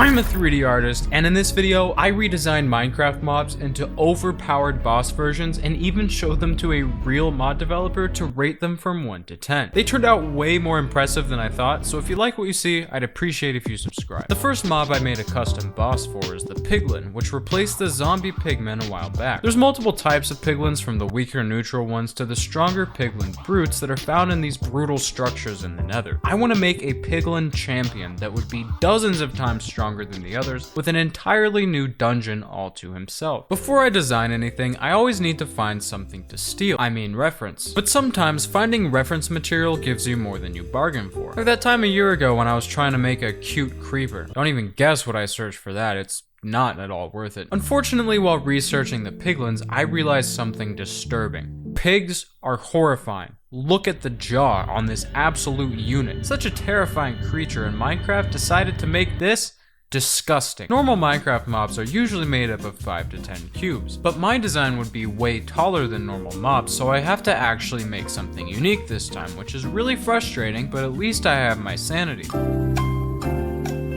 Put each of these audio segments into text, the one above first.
I'm a 3D artist, and in this video, I redesigned Minecraft mobs into overpowered boss versions and even showed them to a real mod developer to rate them from 1 to 10. They turned out way more impressive than I thought, so if you like what you see, I'd appreciate if you subscribe. The first mob I made a custom boss for is the Piglin, which replaced the zombie pigmen a while back. There's multiple types of piglins, from the weaker neutral ones to the stronger piglin brutes that are found in these brutal structures in the nether. I want to make a piglin champion that would be dozens of times stronger than the others, with an entirely new dungeon all to himself. Before I design anything, I always need to find something to steal. I mean reference. But sometimes finding reference material gives you more than you bargain for. Like that time a year ago when I was trying to make a cute creeper. Don't even guess what I searched for that. It's not at all worth it. Unfortunately, while researching the piglins, I realized something disturbing. Pigs are horrifying. Look at the jaw on this absolute unit. Such a terrifying creature, and Minecraft decided to make this disgusting. Normal Minecraft mobs are usually made up of 5 to 10 cubes, but my design would be way taller than normal mobs, so I have to actually make something unique this time, which is really frustrating, but at least I have my sanity.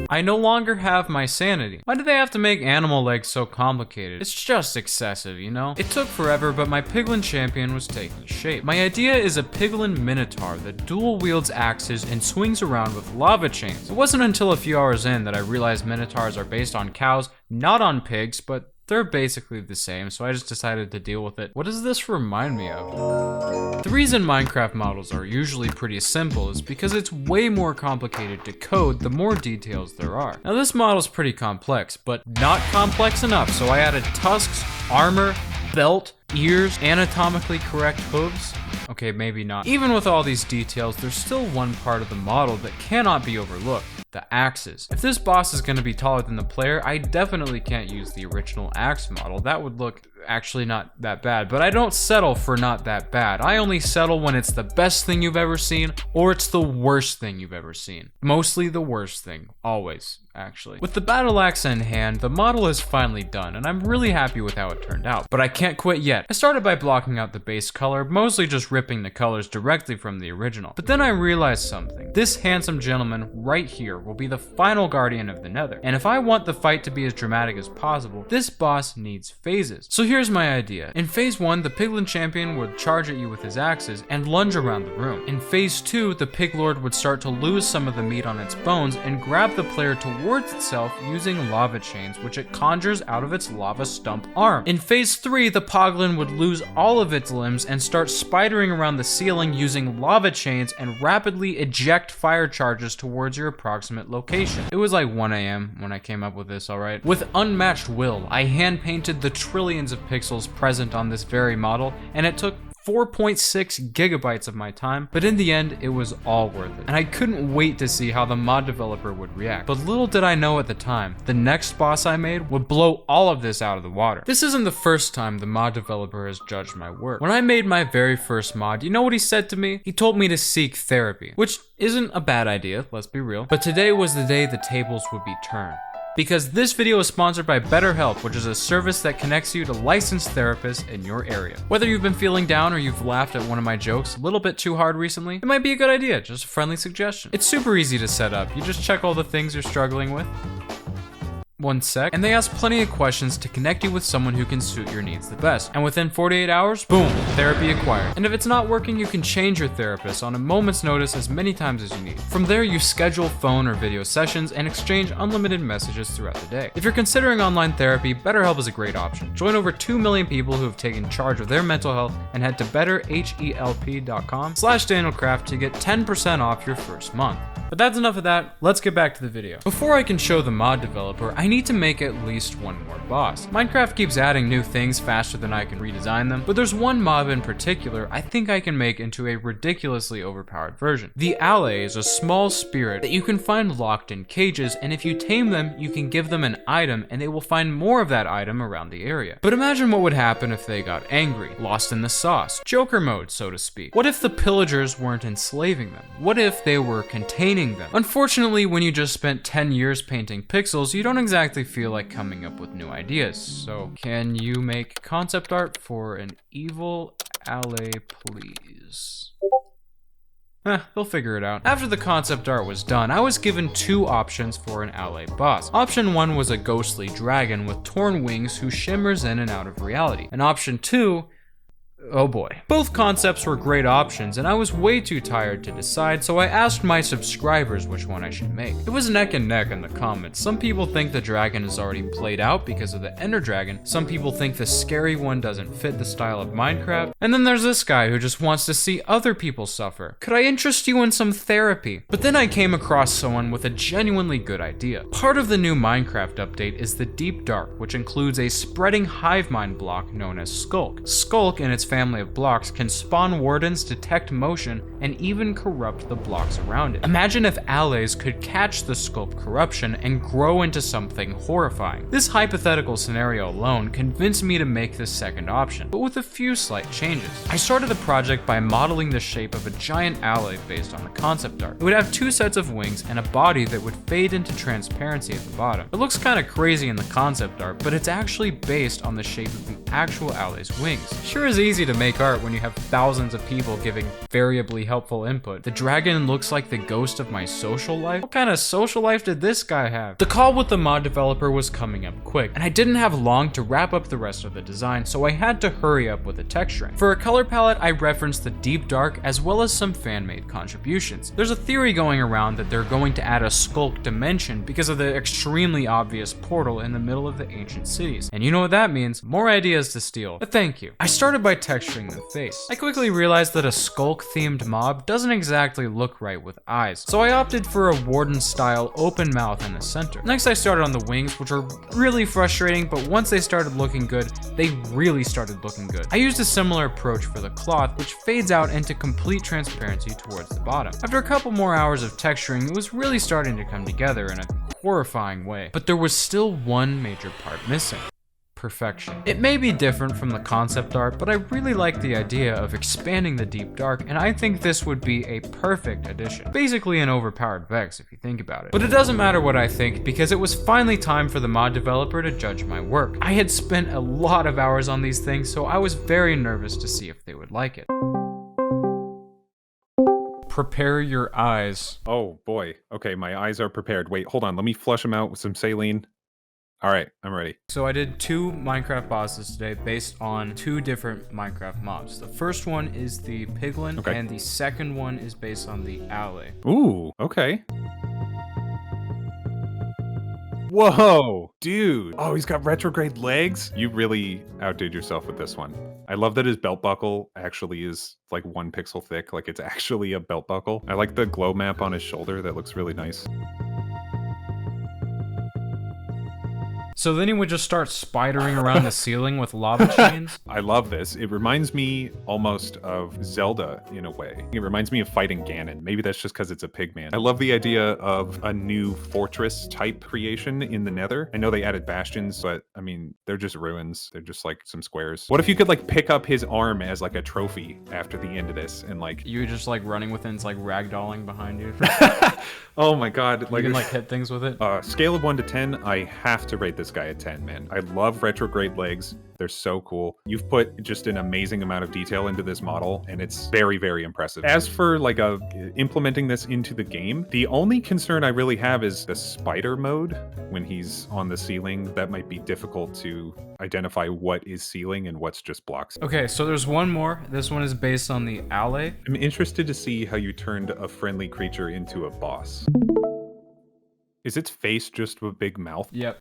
I no longer have my sanity. Why do they have to make animal legs so complicated? It's just excessive, you know? It took forever, but my piglin champion was taking shape. My idea is a piglin Minotaur that dual wields axes and swings around with lava chains. It wasn't until a few hours in that I realized Minotaurs are based on cows, not on pigs, but they're basically the same, so I just decided to deal with it. What does this remind me of? The reason Minecraft models are usually pretty simple is because it's way more complicated to code the more details there are. Now this model's pretty complex, but not complex enough, so I added tusks, armor, belt, ears, anatomically correct hooves. Okay, maybe not. Even with all these details, there's still one part of the model that cannot be overlooked. The axes. If this boss is going to be taller than the player, I definitely can't use the original axe model. That would look actually not that bad, but I don't settle for not that bad. I only settle when it's the best thing you've ever seen or it's the worst thing you've ever seen. Mostly the worst thing, always, actually. With the battle axe in hand, the model is finally done, and I'm really happy with how it turned out, but I can't quit yet. I started by blocking out the base color, mostly just ripping the colors directly from the original. But then I realized something. This handsome gentleman right here will be the final guardian of the nether, and if I want the fight to be as dramatic as possible, this boss needs phases. So here's my idea. In phase 1, the piglin champion would charge at you with his axes and lunge around the room. In phase 2, the pig lord would start to lose some of the meat on its bones and grab the player towards itself using lava chains, which it conjures out of its lava stump arm. In phase 3, the poglin would lose all of its limbs and start spidering around the ceiling using lava chains and rapidly eject fire charges towards your approximate location. It was like 1 AM when I came up with this, alright? With unmatched will, I hand painted the trillions of pixels present on this very model, and it took 4.6 gigabytes of my time, but in the end, it was all worth it. And I couldn't wait to see how the mod developer would react. But little did I know at the time, the next boss I made would blow all of this out of the water. This isn't the first time the mod developer has judged my work. When I made my very first mod, you know what he said to me? He told me to seek therapy, which isn't a bad idea, let's be real. But today was the day the tables would be turned. Because this video is sponsored by BetterHelp, which is a service that connects you to licensed therapists in your area. Whether you've been feeling down or you've laughed at one of my jokes a little bit too hard recently, it might be a good idea, just a friendly suggestion. It's super easy to set up. You just check all the things you're struggling with. 1 sec, and they ask plenty of questions to connect you with someone who can suit your needs the best. And within 48 hours, boom, therapy acquired. And if it's not working, you can change your therapist on a moment's notice as many times as you need. From there, you schedule phone or video sessions and exchange unlimited messages throughout the day. If you're considering online therapy, BetterHelp is a great option. Join over 2 million people who have taken charge of their mental health and head to betterhelp.com/DanielCraft to get 10% off your first month. But that's enough of that, let's get back to the video. Before I can show the mod developer, I need to make at least one more boss. Minecraft keeps adding new things faster than I can redesign them, but there's one mob in particular I think I can make into a ridiculously overpowered version. The Allay is a small spirit that you can find locked in cages, and if you tame them, you can give them an item and they will find more of that item around the area. But imagine what would happen if they got angry, lost in the sauce, Joker mode, so to speak. What if the pillagers weren't enslaving them? What if they were containing them? Unfortunately, when you just spent 10 years painting pixels, you don't exactly feel like coming up with new ideas. So, can you make concept art for an evil Allay, please? they'll figure it out. After the concept art was done, I was given two options for an Allay boss. Option 1 was a ghostly dragon with torn wings who shimmers in and out of reality. And option 2, oh boy. Both concepts were great options, and I was way too tired to decide, so I asked my subscribers which one I should make. It was neck and neck in the comments. Some people think the dragon is already played out because of the Ender Dragon. Some people think the scary one doesn't fit the style of Minecraft. And then there's this guy who just wants to see other people suffer. Could I interest you in some therapy? But then I came across someone with a genuinely good idea. Part of the new Minecraft update is the Deep Dark, which includes a spreading hive mind block known as Sculk. Sculk and its family of blocks can spawn wardens, detect motion, and even corrupt the blocks around it. Imagine if Allays could catch the Sculk corruption and grow into something horrifying. This hypothetical scenario alone convinced me to make this second option, but with a few slight changes. I started the project by modeling the shape of a giant Allay based on the concept art. It would have two sets of wings and a body that would fade into transparency at the bottom. It looks kind of crazy in the concept art, but it's actually based on the shape of the actual Allay's wings. Sure is easy to make art when you have thousands of people giving variably helpful input. The dragon looks like the ghost of my social life. What kind of social life did this guy have? The call with the mod developer was coming up quick, and I didn't have long to wrap up the rest of the design, so I had to hurry up with the texturing. For a color palette, I referenced the Deep Dark as well as some fan-made contributions. There's a theory going around that they're going to add a Sculk dimension because of the extremely obvious portal in the middle of the ancient cities. And you know what that means? More ideas to steal. But thank you. I started by texturing the face. I quickly realized that a Sculk-themed mob doesn't exactly look right with eyes, so I opted for a warden-style open mouth in the center. Next, I started on the wings, which are really frustrating, but once they started looking good, they really started looking good. I used a similar approach for the cloth, which fades out into complete transparency towards the bottom. After a couple more hours of texturing, it was really starting to come together in a horrifying way, but there was still one major part missing. Perfection. It may be different from the concept art, but I really like the idea of expanding the Deep Dark, and I think this would be a perfect addition. Basically an overpowered Vex if you think about it. But it doesn't matter what I think, because it was finally time for the mod developer to judge my work. I had spent a lot of hours on these things, so I was very nervous to see if they would like it. Prepare your eyes. Oh boy. Okay, my eyes are prepared. Wait, hold on. Let me flush them out with some saline. All right, I'm ready. So I did two Minecraft bosses today based on two different Minecraft mobs. The first one is the Piglin, and the second one is based on the Allay. Ooh, okay. Whoa, dude. Oh, he's got retrograde legs. You really outdid yourself with this one. I love that his belt buckle actually is like 1 pixel thick. Like it's actually a belt buckle. I like the glow map on his shoulder. That looks really nice. So then he would just start spidering around the ceiling with lava chains. I love this. It reminds me almost of Zelda in a way. It reminds me of fighting Ganon. Maybe that's just because it's a pigman. I love the idea of a new fortress type creation in the Nether. I know they added bastions, but I mean, they're just ruins. They're just like some squares. What if you could like pick up his arm as like a trophy after the end of this and like... You just like running with it and it's like ragdolling behind you. Oh my god. You can like hit things with it. Scale of 1 to 10, I have to rate this guy a 10, man. I love retrograde legs. They're so cool. You've put just an amazing amount of detail into this model, and it's very, very impressive. As for like implementing this into the game, the only concern I really have is the spider mode when he's on the ceiling. That might be difficult to identify what is ceiling and what's just blocks. Okay, so there's one more. This one is based on the Allay. I'm interested to see how you turned a friendly creature into a boss. Is its face just a big mouth? Yep.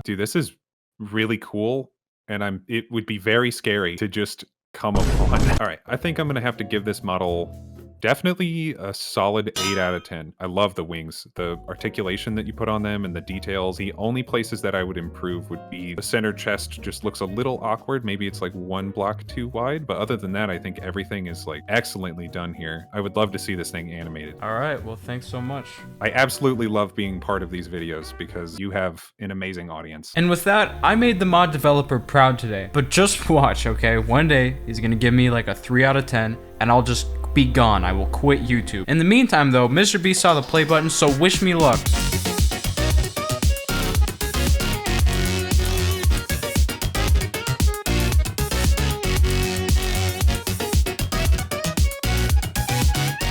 Dude, this is really cool, and it would be very scary to just come upon. All right, I think I'm gonna have to give this model definitely a solid 8 out of 10. I love the wings, the articulation that you put on them and the details. The only places that I would improve would be the center chest just looks a little awkward. Maybe it's like 1 block too wide, but other than that, I think everything is like excellently done here. I would love to see this thing animated. All right, well, thanks so much. I absolutely love being part of these videos because you have an amazing audience. And with that, I made the mod developer proud today. But just watch, okay? One day, he's gonna give me like a 3 out of 10, and I'll just be gone. I will quit YouTube. In the meantime though, mrbeast saw the play button, so wish me luck.